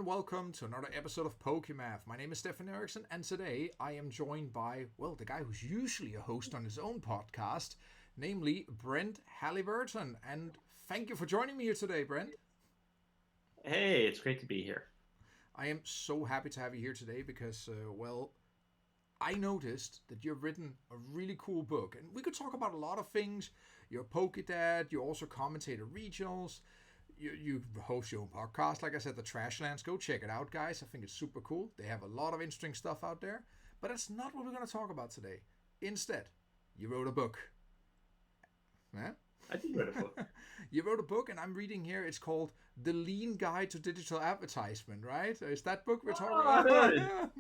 welcome to another episode of Pokémath. My name is Stefan Eriksson, and today I am joined by, well, the guy who's usually a host on his own podcast, namely Brent Halliburton. And thank you for joining me here today, Brent. Hey, it's great to be here. I am so happy to have you here today because, I noticed that you've written a really cool book, and we could talk about a lot of things. You're a Pokédad, you also commentate at regionals. You host your own podcast, like I said, the Trashlands. Go check it out, guys. I think it's super cool. They have a lot of interesting stuff out there. But that's not what we're going to talk about today. Instead, you wrote a book. Huh? I did write a book. You wrote a book, and I'm reading here. It's called The Lean Guide to Digital Advertisement, right? Is that book we're talking about?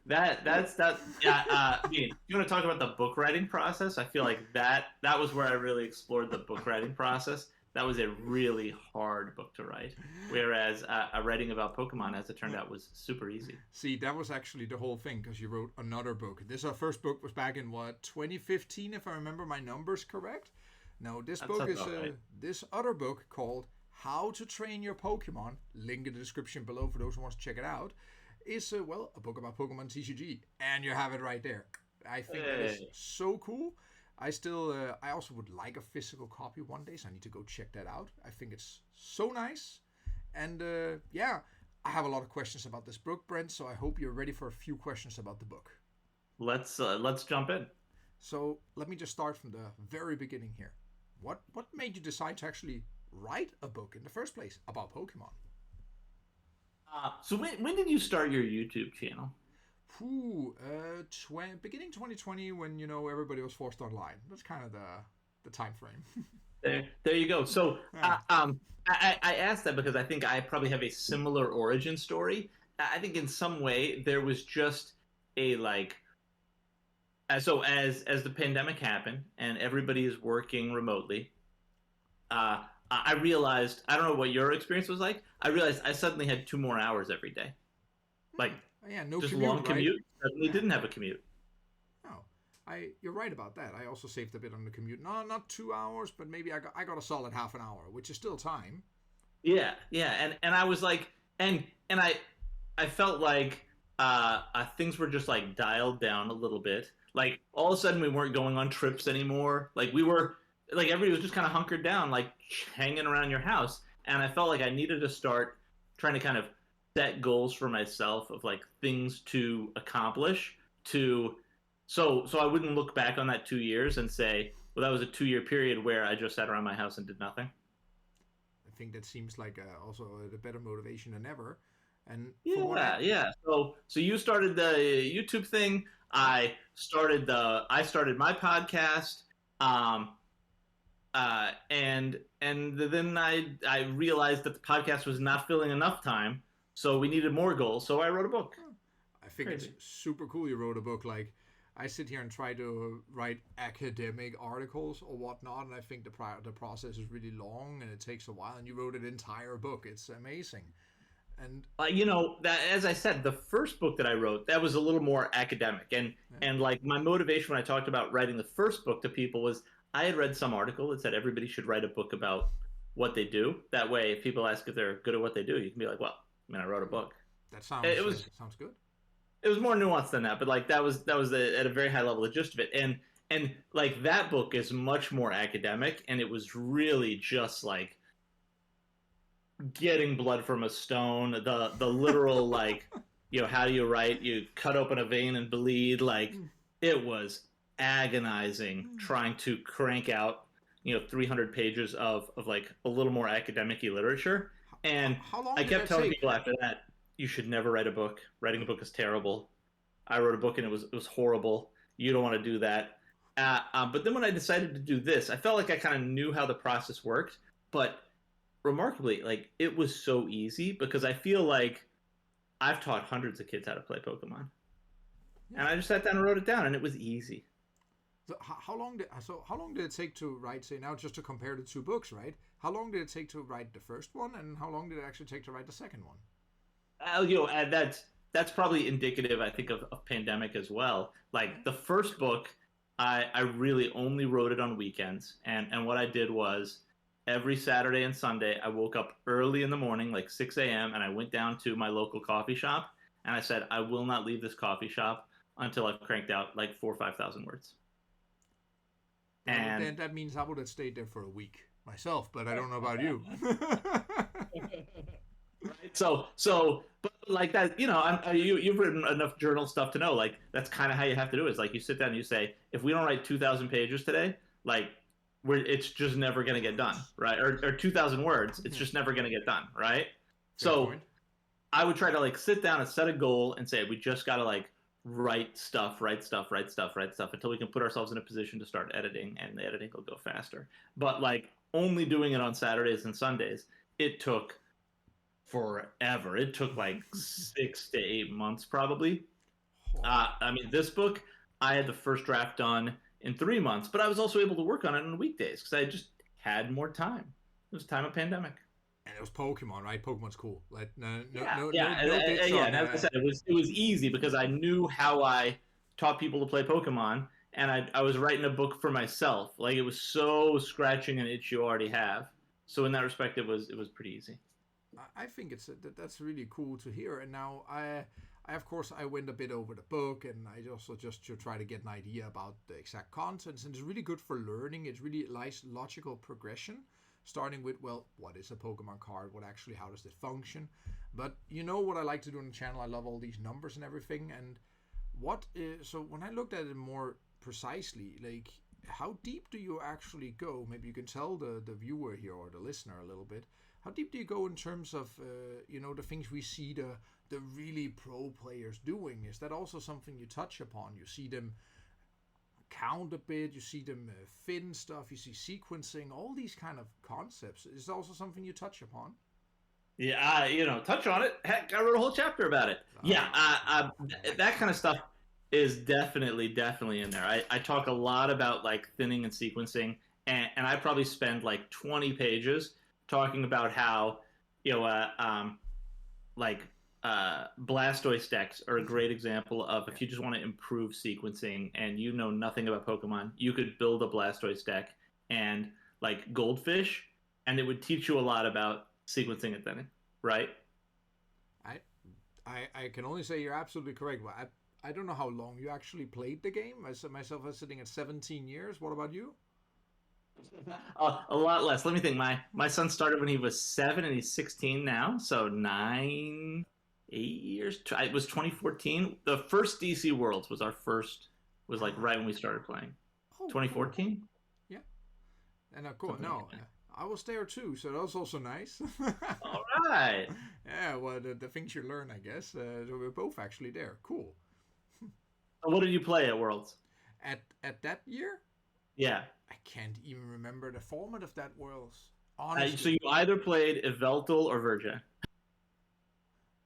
That's yeah. I mean, you want to talk about the book writing process? I feel like that was where I really explored the book writing process. That was a really hard book to write, whereas writing about Pokemon, as it turned out, was super easy. See, that was actually the whole thing, because you wrote another book. Our first book was back in, 2015, if I remember my numbers correct? Now, this book is right. This other book called How to Train Your Pokémon, link in the description below for those who want to check it out, is, a book about Pokémon TCG. And you have it right there. I think that is so cool. I also would like a physical copy one day, so I need to go check that out. I think it's so nice. And I have a lot of questions about this book, Brent, so I hope you're ready for a few questions about the book. Let's jump in. So let me just start from the very beginning here. What made you decide to actually write a book in the first place about Pokemon? So when did you start your YouTube channel? Beginning 2020, when everybody was forced online. That's kind of the time frame. There you go. So I asked that because I think I probably have a similar origin story. I think in some way there was just a so as the pandemic happened and everybody is working remotely, I realized, I don't know what your experience was like. I realized I suddenly had 2 more hours every day. No just commute, long commute. Right? Suddenly didn't have a commute. No, you're right about that. I also saved a bit on the commute. No, not 2 hours, but maybe I got a solid half an hour, which is still time. Yeah, and I was like, and I felt like things were just like dialed down a little bit. Like all of a sudden we weren't going on trips anymore. Like we were, like everybody was just kind of hunkered down, like hanging around your house. And I felt like I needed to start trying to kind of set goals for myself of like things to accomplish so I wouldn't look back on that 2 years and say, well, that was a 2-year period where I just sat around my house and did nothing. I think that seems like also a better motivation than ever. And yeah. So you started the YouTube thing. I started my podcast. And then I realized that the podcast was not filling enough time. So we needed more goals, so I wrote a book. I think It's super cool you wrote a book. Like, I sit here and try to write academic articles or whatnot, and I think the process is really long and it takes a while, and you wrote an entire book. It's amazing. And that, as I said, the first book that I wrote, that was a little more academic. And like my motivation when I talked about writing the first book to people was I had read some article that said everybody should write a book about what they do. That way, if people ask if they're good at what they do, you can be like, well, I wrote a book. That sounds good. It was more nuanced than that, but like that was at a very high level the gist of it. And like that book is much more academic, and it was really just like getting blood from a stone. The literal like, how do you write? You cut open a vein and bleed. Like it was agonizing trying to crank out 300 pages of like a little more academic-y literature. And I kept telling people after that, you should never write a book. Writing a book is terrible. I wrote a book and it was horrible. You don't want to do that. But then when I decided to do this, I felt like I kind of knew how the process worked. But remarkably, like it was so easy because I feel like I've taught hundreds of kids how to play Pokemon. Yeah. And I just sat down and wrote it down, and it was easy. So how long did it take to write, say now just to compare the 2 books, right? How long did it take to write the first one, and how long did it actually take to write the second one? That's probably indicative, I think, of pandemic as well. Like the first book, I really only wrote it on weekends, and what I did was every Saturday and Sunday, I woke up early in the morning, like 6 a.m., and I went down to my local coffee shop, and I said, I will not leave this coffee shop until I've cranked out like 4,000 or 5,000 words. And that means I would have stayed there for a week myself, but I don't know about you. Right? But like that, you've written enough journal stuff to know, like, that's kind of how you have to do it. It's like you sit down and you say, if we don't write 2,000 pages today, like, it's just never going to get done, right? Or 2,000 words, it's just never going to get done, right? So I would try to like sit down and set a goal and say, we just got to like write stuff until we can put ourselves in a position to start editing, and the editing will go faster. But like only doing it on Saturdays and Sundays, it took forever. It took like 6 to 8 months probably. I mean, this book, I had the first draft done in 3 months, but I was also able to work on it on weekdays because I just had more time. It was time of pandemic. And it was Pokemon, right? Pokemon's cool. Like, And as I said, it was easy because I knew how I taught people to play Pokemon, and I was writing a book for myself. Like, it was so scratching an itch you already have. So in that respect, it was pretty easy. I think that's really cool to hear. And now I of course I went a bit over the book, and I also just to try to get an idea about the exact contents. And it's really good for learning. It's really nice logical progression. Starting with, well, what is a Pokemon card? How does it function? But you know what I like to do on the channel? I love all these numbers and everything. And so when I looked at it more precisely, like, how deep do you actually go? Maybe you can tell the viewer here or the listener a little bit. How deep do you go in terms of, the things we see the really pro players doing? Is that also something you touch upon? You see them count a bit, you see them fin stuff, you see sequencing, all these kind of concepts. Is also something you touch upon? Yeah, touch on it. Heck, I wrote a whole chapter about it. That kind of stuff is definitely in there. I talk a lot about like thinning and sequencing, and I probably spend like 20 pages talking about how Blastoise decks are a great example of, if you just want to improve sequencing and you know nothing about Pokemon, you could build a Blastoise deck and like Goldfish, and it would teach you a lot about sequencing and thinning, right? I can only say you're absolutely correct. I don't know how long you actually played the game. Myself, I was sitting at 17 years. What about you? A lot less. Let me think. My son started when he was 7, and he's 16 now, so 8 years. It was 2014. The first DC Worlds was like right when we started playing. 2014. Cool. Yeah, and of course, I was there too, so that was also nice. All right. Yeah, well, the things you learn, I guess. So we're both actually there. Cool. What did you play at Worlds? At that year? Yeah. I can't even remember the format of that Worlds. Honestly. So you either played Yveltal or Verja.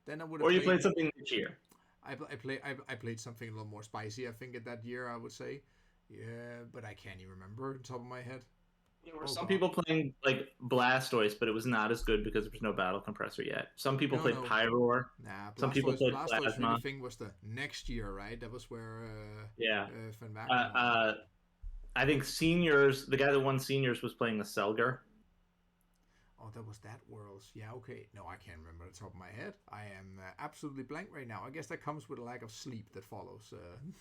Then I would. Or you played something this year. I played something a little more spicy, I think, at that year, I would say. Yeah, but I can't even remember on top of my head. There were some people playing like Blastoise, but it was not as good because there was no battle compressor yet. Some people played Pyroar. Some people played Blastoise. Really thing was the next year, right? That was where I think seniors, the guy that won seniors was playing the Selgar. Oh, that was that Worlds. Yeah, okay. No, I can't remember the top of my head. I am absolutely blank right now. I guess that comes with a lack of sleep that follows.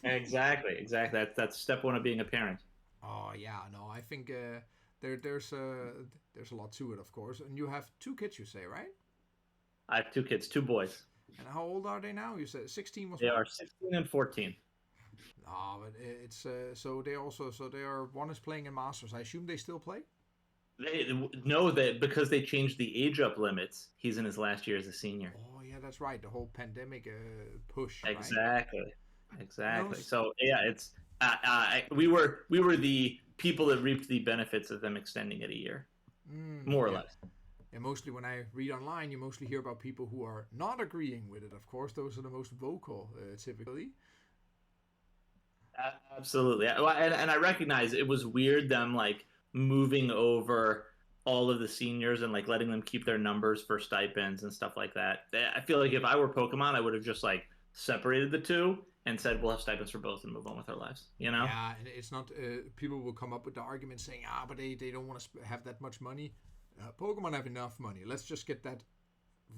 Exactly. That's step one of being a parent. Oh yeah, no, I think there's a lot to it, of course. And you have 2 kids, you say, right? I have 2 kids, 2 boys. And how old are they now? You said 16 was. They are 16 and 14. Oh, but it's one is playing in Masters. I assume they still play. They know that because they changed the age up limits. He's in his last year as a senior. Oh yeah, that's right. The whole pandemic push. Exactly. Right? So yeah, it's we were the people that reaped the benefits of them extending it a year, more or less. And mostly when I read online, you mostly hear about people who are not agreeing with it. Of course, those are the most vocal, typically. Absolutely, and I recognize it was weird them like moving over all of the seniors and like letting them keep their numbers for stipends and stuff like that. I feel like if I were Pokemon, I would have just like separated the two and said we'll have stipends for both and move on with our lives. You know? Yeah, and it's not. People will come up with the argument saying, but they don't want to have that much money. Pokemon have enough money. Let's just get that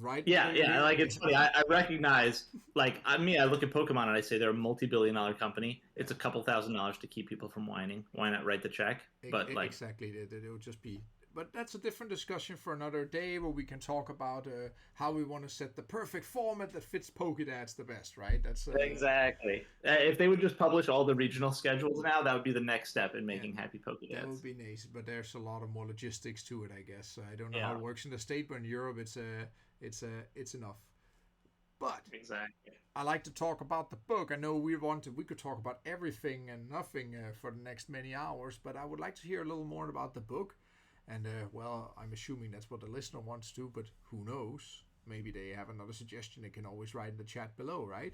right. Yeah. Like, it's funny. I recognize, like, I look at Pokemon and I say they're a multi-billion-dollar company. It's a couple $1,000s to keep people from whining. Why not write the check? But like, exactly, it would just be. But that's a different discussion for another day, where we can talk about how we want to set the perfect format that fits Pokédex the best, right? That's exactly. If they would just publish all the regional schedules now, that would be the next step in making happy Pokédex. That would be nice, but there's a lot of more logistics to it, I guess. I don't know how it works in the States, but in Europe, it's enough. But exactly, I like to talk about the book. I know we could talk about everything and nothing for the next many hours, but I would like to hear a little more about the book. And, well, I'm assuming that's what the listener wants to, but who knows? Maybe they have another suggestion. They can always write in the chat below, right?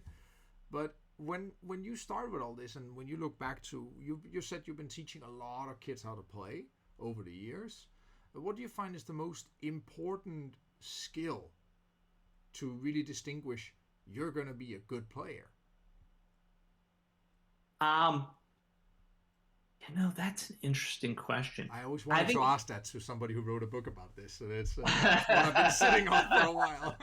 But when you start with all this, and when you look back to, you said you've been teaching a lot of kids how to play over the years. What do you find is the most important skill to really distinguish you're going to be a good player? That's an interesting question. I always wanted to ask that to somebody who wrote a book about this. So that's what I've been sitting on for a while.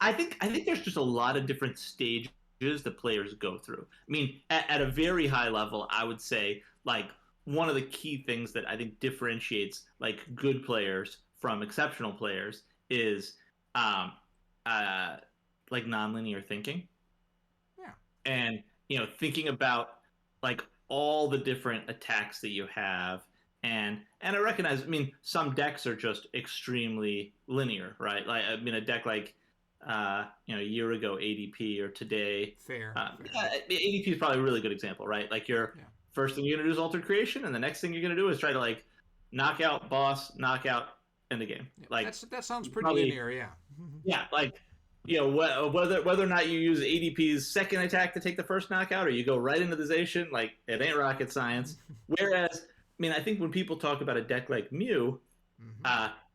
I think there's just a lot of different stages that players go through. I mean, at a very high level, I would say, like, one of the key things that I think differentiates, like, good players from exceptional players is like nonlinear thinking. Yeah. And thinking about, like, all the different attacks that you have, and I recognize, some decks are just extremely linear, right? Like, a deck like a year ago ADP, or today, fair. ADP is probably a really good example, right? Like, first thing you're gonna do is Altered Creation, and the next thing you're gonna do is try to, like, knock out boss, knock out, end the game. Yeah, like, that sounds pretty linear, yeah. Yeah, like, whether or not you use ADP's second attack to take the first knockout, or you go right into the Zacian, like, it ain't rocket science. Whereas, I think when people talk about a deck like Mew,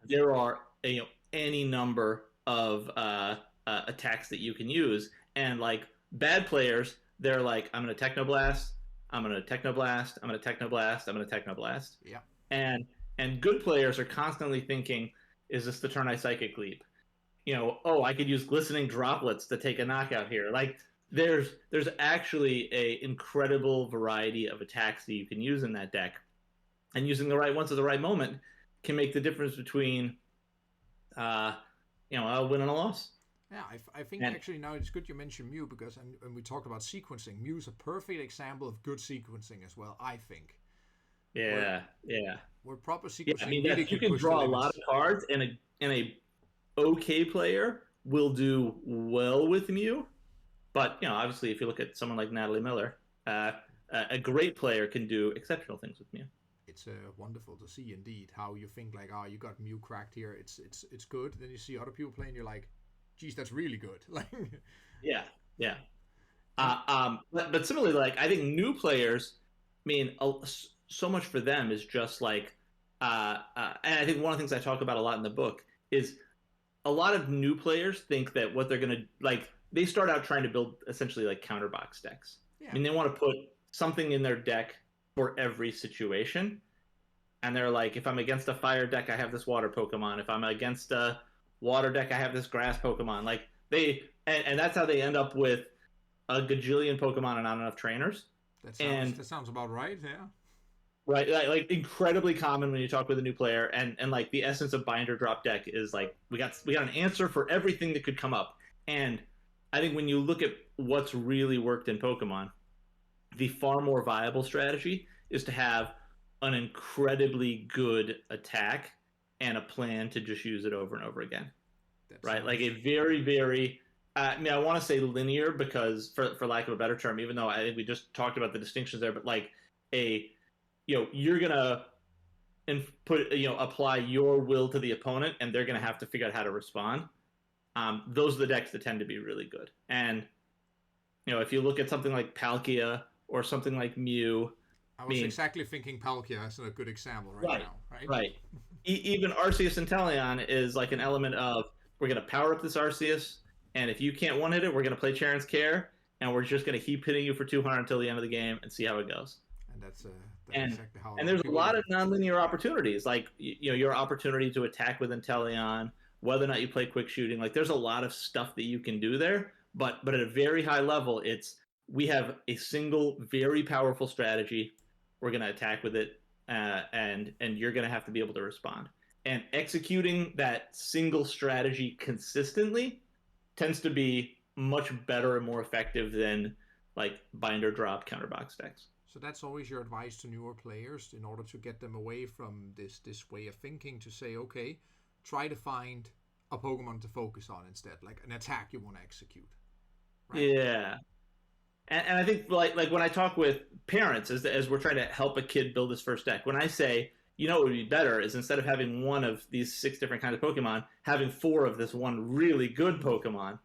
there are any number of attacks that you can use, and, like, bad players, they're like, I'm gonna Technoblast, I'm gonna Technoblast, I'm gonna Technoblast, I'm gonna Technoblast. Yeah. And good players are constantly thinking, is this the turn I Psychic Leap? I could use Glistening Droplets to take a knockout here. Like, there's actually a incredible variety of attacks that you can use in that deck, and using the right ones at the right moment can make the difference between, a win and a loss. Yeah, I think actually now it's good you mentioned Mew, because and we talked about sequencing. Mew's a perfect example of good sequencing as well, I think. Yeah. Where proper sequencing. Really you can draw a lot of cards, and a okay player will do well with Mew, but obviously, if you look at someone like Natalie Miller, a great player can do exceptional things with Mew. It's wonderful to see, indeed, how you think, like, you got Mew cracked here, it's good. Then you see other people playing, you're like, geez, that's really good. Like, yeah. But similarly, like, I think new players, so much for them is just like, and I think one of the things I talk about a lot in the book is, a lot of new players think that what they're going to, like, they start out trying to build essentially, like, counterbox decks. Yeah. They want to put something in their deck for every situation. And they're like, if I'm against a fire deck, I have this water Pokemon. If I'm against a water deck, I have this grass Pokemon. Like, and that's how they end up with a gajillion Pokemon and not enough trainers. That sounds about right, yeah. Right, like incredibly common when you talk with a new player, and like, the essence of binder drop deck is like, we got an answer for everything that could come up. And I think when you look at what's really worked in Pokemon, the far more viable strategy is to have an incredibly good attack and a plan to just use it over and over again. Right, like a very, very, I want to say linear, because for lack of a better term, even though I think we just talked about the distinctions there, but like you're gonna apply your will to the opponent, and they're gonna have to figure out how to respond. Those are the decks that tend to be really good. And if you look at something like Palkia or something like Mew, I was exactly thinking Palkia as a good example right now. Right. Even Arceus and Inteleon is like an element of, we're gonna power up this Arceus, and if you can't one hit it, we're gonna play Charon's Care, and we're just going to keep hitting you for 200 until the end of the game and see how it goes. And that's And exactly how. and there's a lot of nonlinear opportunities, like your opportunity to attack with Inteleon, whether or not you play quick shooting. Like there's a lot of stuff that you can do there, but at a very high level, we have a single very powerful strategy. We're going to attack with it, and you're going to have to be able to respond. And executing that single strategy consistently tends to be much better and more effective than like binder drop counterbox decks. So that's always your advice to newer players in order to get them away from this way of thinking, to say, okay, try to find a Pokemon to focus on instead, like an attack you want to execute. Right? Yeah. And I think like when I talk with parents as we're trying to help a kid build his first deck, when I say, what would be better is instead of having one of these 6 different kinds of Pokemon, having 4 of this one really good Pokemon,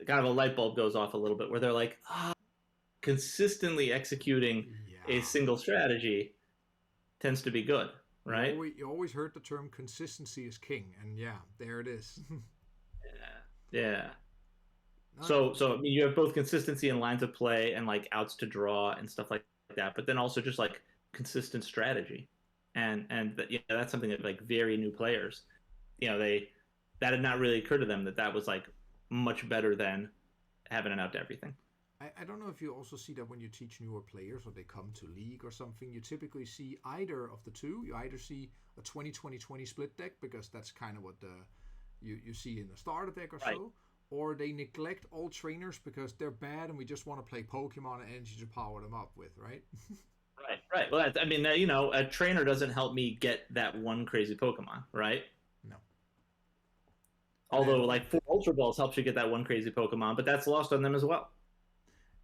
kind of a light bulb goes off a little bit where they're like, consistently executing a single strategy tends to be good, right? You always heard the term consistency is king, and there it is. Yeah. So I mean, you have both consistency in lines of play and like outs to draw and stuff like that, but then also just like consistent strategy, and that's something that like very new players, that had not really occurred to them that was like much better than having an out to everything. I don't know if you also see that when you teach newer players or they come to League or something, you typically see either of the two. You either see a 20-20-20 split deck, because that's kind of what you see in the starter deck or so, or they neglect all trainers because they're bad and we just want to play Pokemon and energy to power them up with, right? Right. Well, I mean, a trainer doesn't help me get that one crazy Pokemon, right? No. Although, like, 4 Ultra Balls helps you get that one crazy Pokemon, but that's lost on them as well.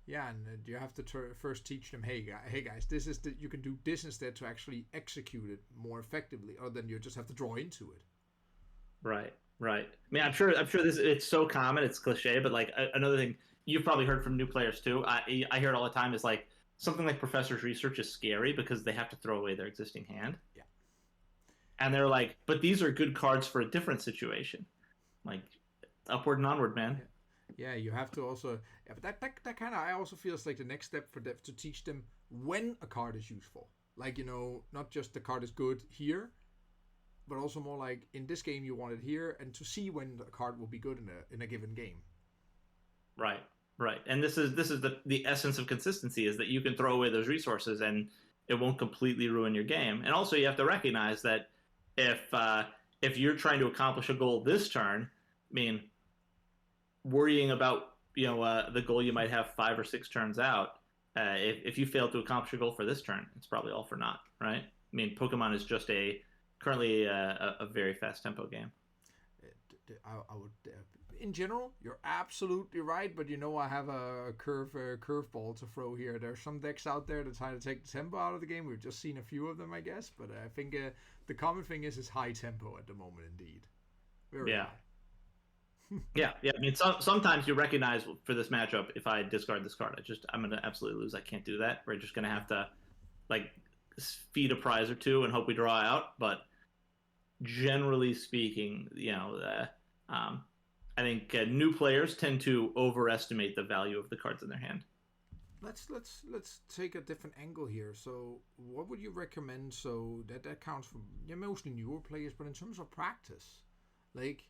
Yeah, and you have to first teach them, hey guys, this is you can do this instead to actually execute it more effectively, or then you just have to draw into it. Right. I mean, I'm sure this, it's so common, it's cliche, but like another thing you've probably heard from new players too. I hear it all the time is like something like Professor's Research is scary because they have to throw away their existing hand. Yeah. And they're like, but these are good cards for a different situation. Like upward and onward, man. Yeah, you have to also. Yeah, but that kind of, I also feel it's like the next step for them to teach them when a card is useful. Like, not just the card is good here, but also more like in this game you want it here, and to see when the card will be good in a given game. Right. And this is the essence of consistency, is that you can throw away those resources and it won't completely ruin your game. And also you have to recognize that if you're trying to accomplish a goal this turn, I mean, worrying about the goal you might have 5 or 6 turns out, if you fail to accomplish a goal for this turn, it's probably all for naught, right? I mean, Pokemon is just currently a very fast tempo game. I would, in general, you're absolutely right, but I have a curveball to throw here. There's some decks out there that try to take the tempo out of the game. We've just seen a few of them, I guess, but I think the common thing is high tempo at the moment, indeed. Very high. Yeah. I mean, sometimes you recognize for this matchup, if I discard this card, I'm going to absolutely lose. I can't do that. We're just going to have to like feed a prize or two and hope we draw out. But generally speaking, I think new players tend to overestimate the value of the cards in their hand. Let's take a different angle here. So, what would you recommend? So that counts for mostly newer players, but in terms of practice, like,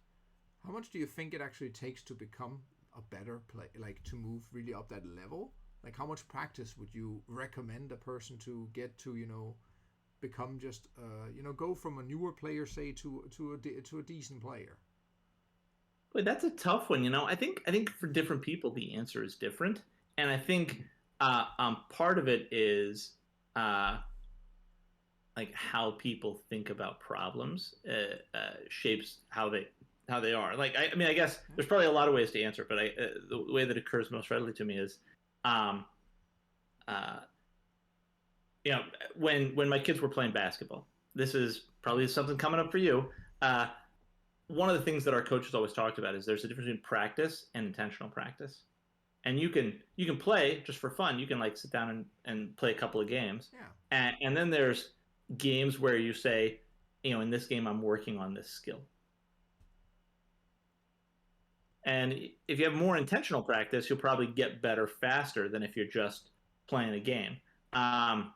how much do you think it actually takes to become a better player, like to move really up that level? Like, how much practice would you recommend a person to get to, become just, go from a newer player, say, to a decent player? Wait, that's a tough one. I think for different people the answer is different, and I think part of it is like how people think about problems shapes how they are. Like, I mean, I guess there's probably a lot of ways to answer, but the way that occurs most readily to me is, when my kids were playing basketball, this is probably something coming up for you. One of the things that our coaches always talked about is there's a difference between practice and intentional practice. And you can play just for fun. You can like sit down and play a couple of games. Yeah. And then there's games where you say, in this game I'm working on this skill. And if you have more intentional practice, you'll probably get better faster than if you're just playing a game. When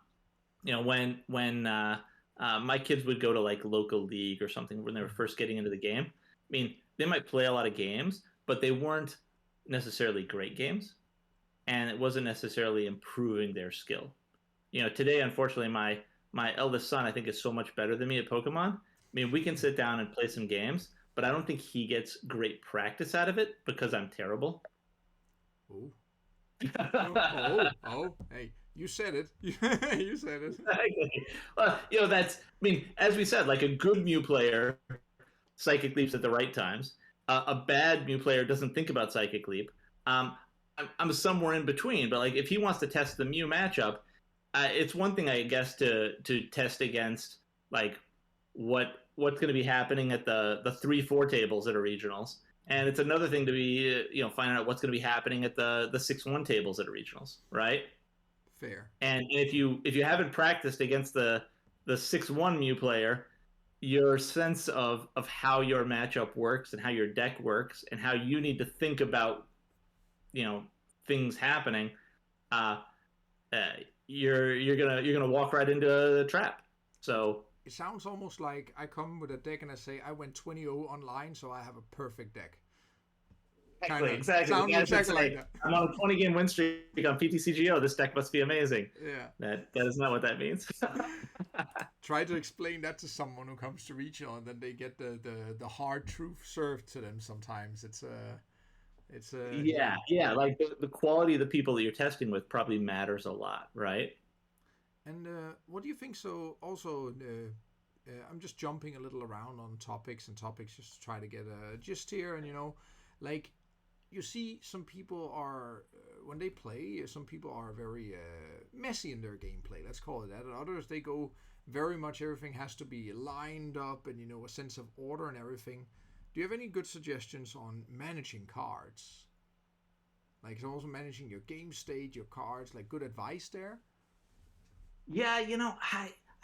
my kids would go to like local league or something when they were first getting into the game, I mean, they might play a lot of games, but they weren't necessarily great games, and it wasn't necessarily improving their skill. Today, unfortunately, my eldest son, I think, is so much better than me at Pokemon. I mean, we can sit down and play some games, but I don't think he gets great practice out of it because I'm terrible. Oh. Hey, you said it. You said it. Exactly. Well, I mean, as we said, like a good Mew player Psychic Leaps at the right times. A bad Mew player doesn't think about Psychic Leap. I'm somewhere in between, but like if he wants to test the Mew matchup, it's one thing, I guess, to test against like what's going to be happening at the 3-4 tables at a regionals, and it's another thing to be finding out what's going to be happening at the 6-1 tables at a regionals, right? Fair. And if you haven't practiced against the 6-1 Mew player, your sense of how your matchup works and how your deck works and how you need to think about things happening, you're gonna walk right into the trap. So it sounds almost like I come with a deck and I say I went 20-0 online, so I have a perfect deck. Exactly. Sounds exactly like that. I'm on a 20-game win streak on PTCGO. This deck must be amazing. Yeah. That is not what that means. Try to explain that to someone who comes to regional, and then they get the hard truth served to them. Sometimes it's yeah. Like the quality of the people that you're testing with probably matters a lot, right? And what do you think? So also, I'm just jumping a little around on topics just to try to get a gist here, and like. You see, some people are, when they play, some people are very messy in their gameplay, let's call it that. And others, they go very much, everything has to be lined up and, a sense of order and everything. Do you have any good suggestions on managing cards? Like, also managing your game state, your cards, like good advice there? Yeah, I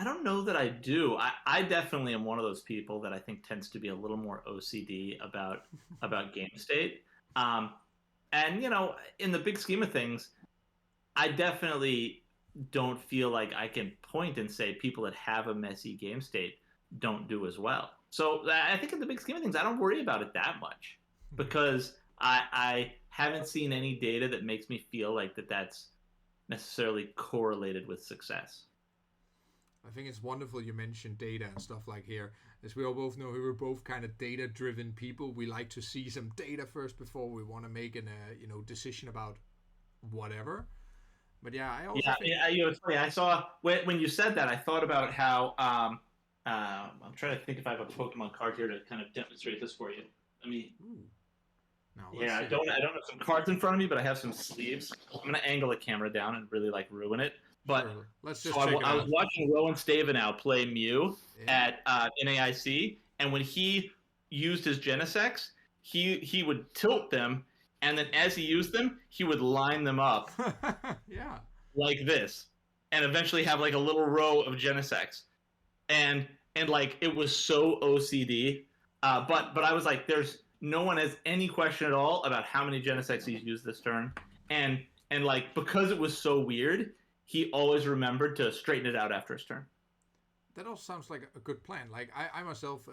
don't know that I do. I definitely am one of those people that I think tends to be a little more OCD about game state. And in the big scheme of things, I definitely don't feel like I can point and say people that have a messy game state don't do as well. So I think in the big scheme of things, I don't worry about it that much because I haven't seen any data that makes me feel like that's necessarily correlated with success. I think it's wonderful you mentioned data and stuff like here. As we all both know, we're both kind of data-driven people. We like to see some data first before we want to make an decision about whatever. But yeah, I also think... it's funny. I saw when you said that, I thought about how I'm trying to think if I have a Pokemon card here to kind of demonstrate this for you. Let me. Yeah, I don't have some cards in front of me, but I have some sleeves. I'm gonna angle the camera down and really like ruin it. But sure. Let's just check I was watching Rowan Stavenhow play Mew at NAIC, and when he used his Genesects, he would tilt them, and then as he used them, he would line them up yeah, like this, and eventually have like a little row of Genesects, and like it was so OCD. But I was like, there's no one has any question at all about how many Genesects he's used this turn, and like because it was so weird. He always remembered to straighten it out after his turn. That also sounds like a good plan. Like I myself,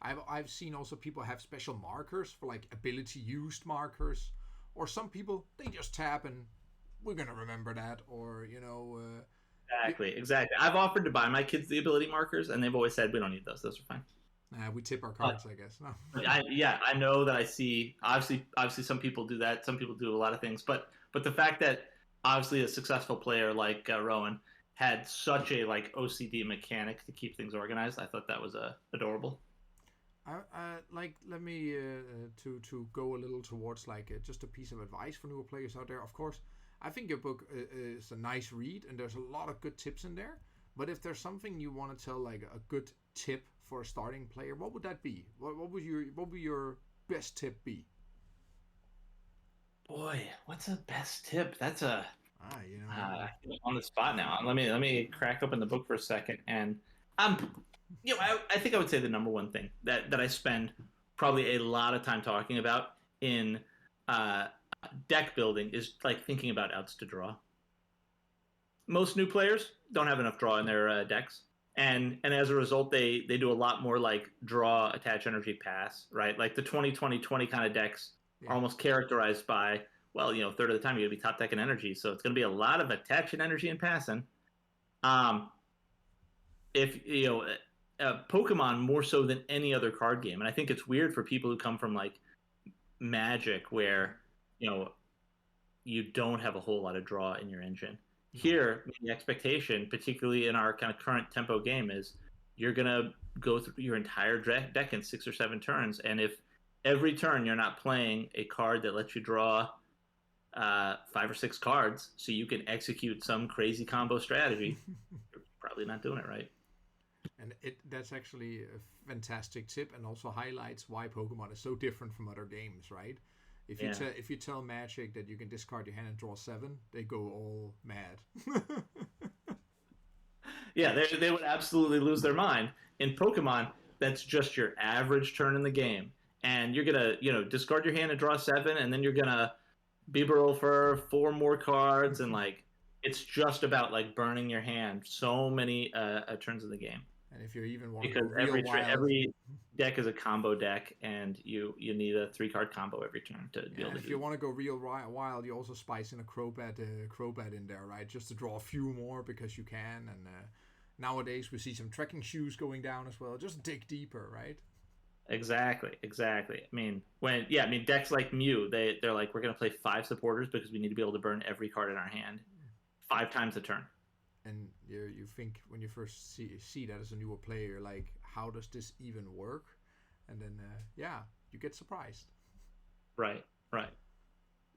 I've seen also people have special markers for like ability used markers, or some people they just tap and we're gonna remember that, or Exactly. I've offered to buy my kids the ability markers, and they've always said we don't need those. Those are fine. We tip our cards, I guess. No. I know that I see. Obviously, some people do that. Some people do a lot of things, but the fact that obviously a successful player like Rowan had such a like OCD mechanic to keep things organized, I thought that was adorable. Let me to go a little towards like just a piece of advice for newer players out there. Of course, I think your book is a nice read and there's a lot of good tips in there. But if there's something you want to tell, like a good tip for a starting player, what would that be? What would your best tip be? Boy, what's a best tip? That's a on the spot now. Let me crack open the book for a second, and I think I would say the number one thing that I spend probably a lot of time talking about in deck building is like thinking about outs to draw. Most new players don't have enough draw in their decks, and as a result, they do a lot more like draw, attach energy, pass, right? Like the 20-20-20 kind of decks are almost characterized by, well, third of the time you're gonna be top decking energy, so it's gonna be a lot of attaching energy and passing. If Pokemon more so than any other card game, and I think it's weird for people who come from like Magic, where you don't have a whole lot of draw in your engine. Here, the expectation, particularly in our kind of current tempo game, is you're gonna go through your entire deck in 6 or 7 turns, and if every turn you're not playing a card that lets you draw 5 or 6 cards, so you can execute some crazy combo strategy, you're probably not doing it right. And that's actually a fantastic tip, and also highlights why Pokemon is so different from other games, right? If you tell Magic that you can discard your hand and draw 7, they go all mad. Yeah, they would absolutely lose their mind. In Pokemon, that's just your average turn in the game, and you're gonna discard your hand and draw 7, and then you're gonna Bibarel for 4 more cards, and like it's just about like burning your hand so many turns in the game. And if you even want because to go every deck is a combo deck, and you need a 3-card combo every turn to be able to. If you want to go real wild, you also spice in a Crobat in there, right? Just to draw a few more because you can. And nowadays we see some trekking shoes going down as well. Just dig deeper, right? Exactly. I mean, decks like Mew, they're like, we're gonna play 5 supporters because we need to be able to burn every card in our hand 5 times a turn. And you think when you first see that as a newer player, you're like, how does this even work? And then you get surprised. Right.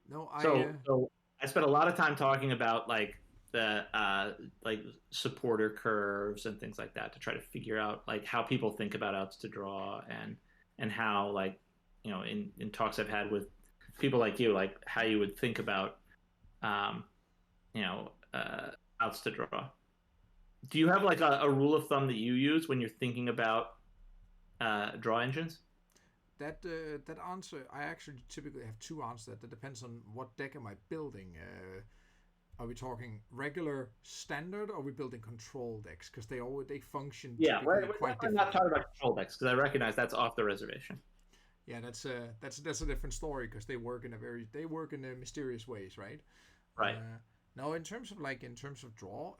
No, so I spent a lot of time talking about like the like supporter curves and things like that to try to figure out like how people think about outs to draw, and how like in talks I've had with people like you, like how you would think about outs to draw. Do you have like a rule of thumb that you use when you're thinking about draw engines? That answer, I actually typically have 2 answers. That depends on what deck am I building. Are we talking regular standard, or are we building control decks? Because they function quite differently. I'm not talking about control decks because I recognize that's off the reservation. Yeah, that's a different story, because they work in mysterious ways, right? Right. Now, in terms of draw,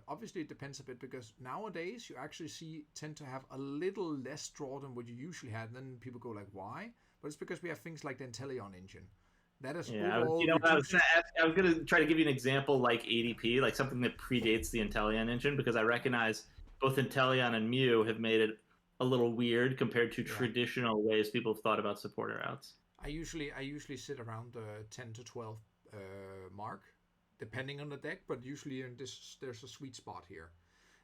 obviously it depends a bit, because nowadays you actually tend to have a little less draw than what you usually had. And then people go like, why? But it's because we have things like the Inteleon engine. That is I was going to try to give you an example like ADP, like something that predates the Inteleon engine, because I recognize both Inteleon and Mew have made it a little weird compared to traditional ways people have thought about supporter outs. I usually sit around the 10 to 12 mark, depending on the deck, but usually there's a sweet spot here.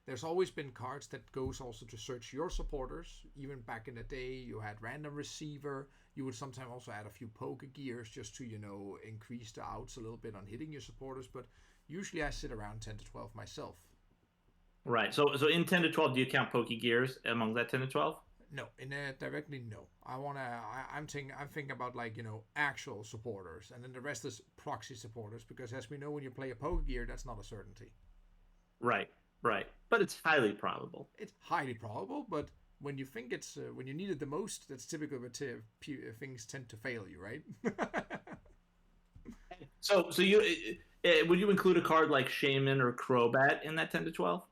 There's always been cards that goes also to search your supporters. Even back in the day, you had Random Receiver. You would sometimes also add a few Pokegears just to, increase the outs a little bit on hitting your supporters. But usually I sit around 10 to 12 myself. Right. So in 10 to 12, do you count Pokegears among that 10 to 12? No, directly no. I'm thinking about like actual supporters, and then the rest is proxy supporters, because as we know, when you play a Pokegear, that's not a certainty. Right. But it's highly probable. It's highly probable, but when you think it's when you need it the most, that's typically where things tend to fail you, right? So you would you include a card like Shaman or Crobat in that 10 to 12?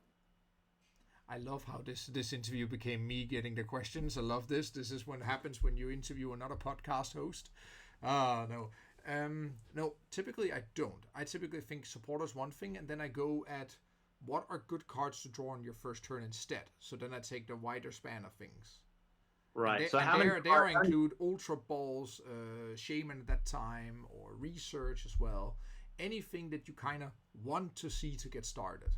I love how this interview became me getting the questions. I love this. This is what happens when you interview another podcast host. No, typically I don't. I typically think supporters one thing, and then I go at what are good cards to draw on your first turn instead. So then I take the wider span of things. Right. There include Ultra Balls, Shaman at that time, or Research as well. Anything that you kind of want to see to get started.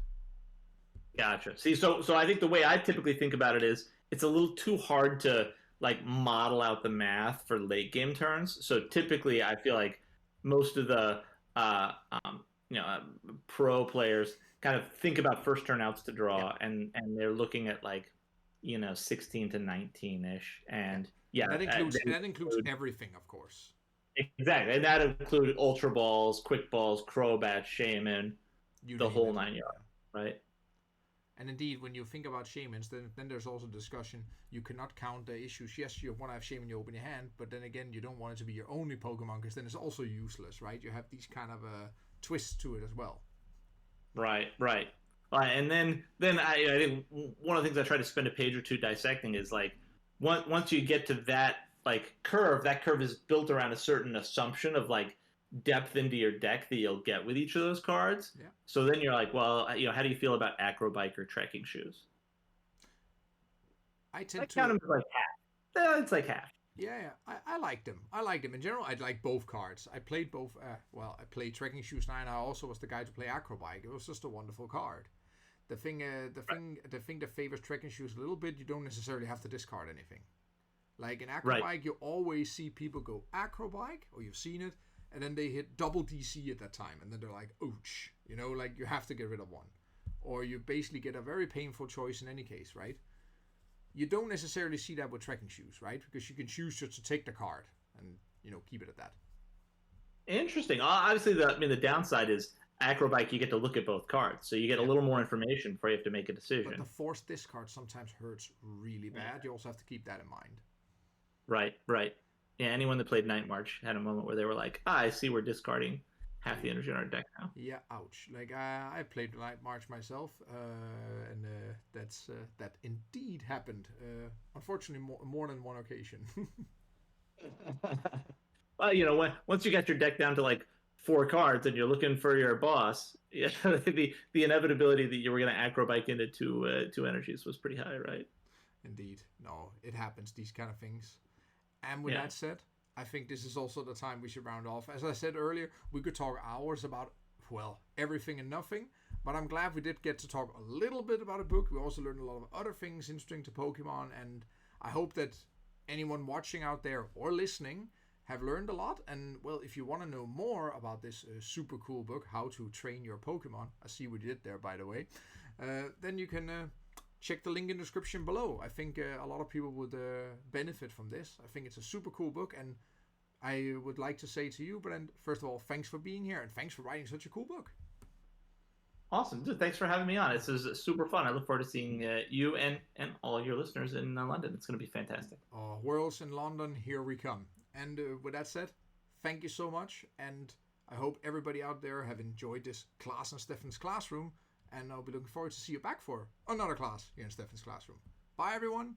Gotcha. See, so I think the way I typically think about it is it's a little too hard to like model out the math for late game turns. So typically, I feel like most of the pro players kind of think about first turn outs to draw, and they're looking at like 16 to 19 ish, and that includes everything, of course. Exactly, and that included Ultra Balls, Quick Balls, Crobat, Shaman, You the name whole it. 9 yards, right? And indeed, when you think about shamans, then there's also discussion. You cannot count the issues. Yes, you want to have shaman, you open your hand, but then again, you don't want it to be your only Pokemon because then it's also useless, right? You have these kind of twists to it as well. Right, right. And then I think one of the things I try to spend a page or two dissecting is like once you get to that like curve, that curve is built around a certain assumption of like depth into your deck that you'll get with each of those cards. Yeah. So then you're like, well, how do you feel about Acrobike or Trekking Shoes? I tend I to count them as like half. It's like half. Yeah, I like them. I like them in general. I like both cards. I played both. I played Trekking Shoes 9. I also was the guy to play Acrobike. It was just a wonderful card. The thing that favors Trekking Shoes a little bit, you don't necessarily have to discard anything. Like in Acrobike, right. You always see people go Acrobike, or you've seen it, and then they hit double DC at that time, and then they're like, ouch. Like you have to get rid of one. Or you basically get a very painful choice in any case, right? You don't necessarily see that with Trekking Shoes, right? Because you can choose just to take the card and, keep it at that. Interesting. Obviously, the downside is Acrobike, you get to look at both cards, so you get a little more information before you have to make a decision. But the forced discard sometimes hurts really bad. You also have to keep that in mind. Right, right. Yeah, anyone that played Night March had a moment where they were like, I see we're discarding half the energy in our deck now. Yeah, ouch. Like, I played Night March myself, and that indeed happened. Unfortunately, more than one occasion. Well, once you got your deck down to like 4 cards and you're looking for your boss, the inevitability that you were going to Acrobike into two energies was pretty high, right? Indeed. No, it happens, these kind of things. And with that said, I think this is also the time we should round off. As I said earlier, we could talk hours about, everything and nothing. But I'm glad we did get to talk a little bit about a book. We also learned a lot of other things interesting to Pokemon. And I hope that anyone watching out there or listening have learned a lot. And, if you want to know more about this super cool book, How to Train Your Pokemon, I see what you did there, by the way, then you can check the link in the description below. I think a lot of people would benefit from this. I think it's a super cool book, and I would like to say to you, Brent, first of all, thanks for being here, and thanks for writing such a cool book. Awesome. Dude, thanks for having me on. This is super fun. I look forward to seeing you and all your listeners in London. It's going to be fantastic. Worlds in London, here we come. And with that said, thank you so much, and I hope everybody out there have enjoyed this class in Stefan's classroom. And I'll be looking forward to see you back for another class here in Stefan's classroom. Bye, everyone.